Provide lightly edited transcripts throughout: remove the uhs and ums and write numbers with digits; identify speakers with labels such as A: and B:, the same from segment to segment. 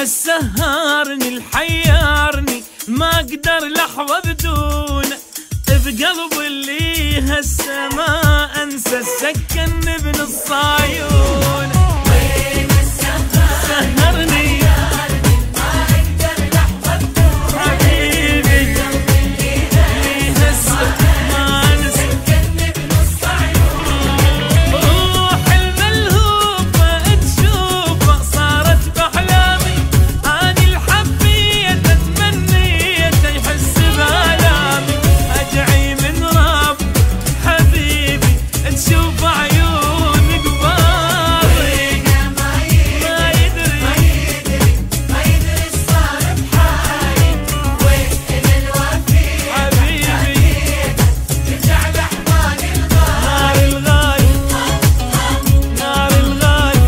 A: سهرني الحيرني ما اقدر لحظة بدونه، بقلب اللي هسه ما انسى السكن ابن الصايون.
B: وين السهر
A: سهرني
B: ما اقدر لحظة بدونه،
A: حبيبي
B: اللي
A: هسه ما انسى
B: السكن ابن الصايون.
A: روح الملهوفة تشوفه صارت باحلامي، اني الحبيت اتمنيت يحس بالامي، ادعي من رب حبيبي تشوف عيون قبالي.
B: ما يدري الصار بحالي، وين الوفي
A: حبيبي
B: رجع لحضان
A: نار
B: الغالي.
A: الغالي نار الغالي.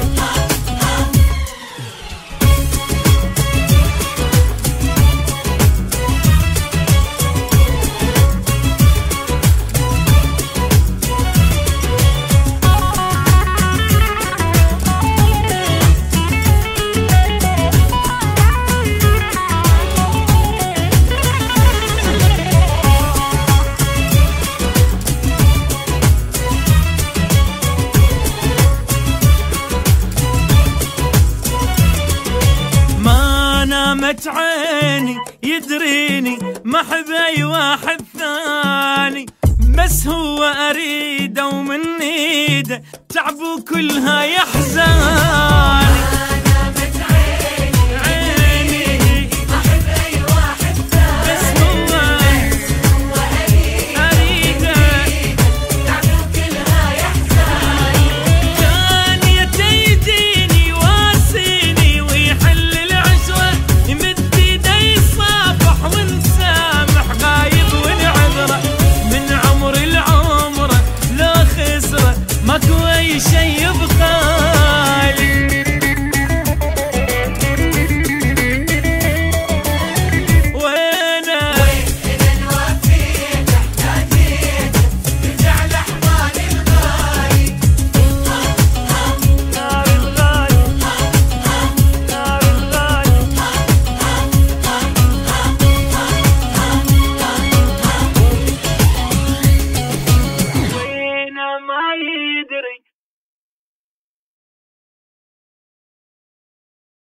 A: ما نامت عيني يدريني ما حبي واحد ثاني، بس هو اريده ومن ايده تعب كلها يحزاني.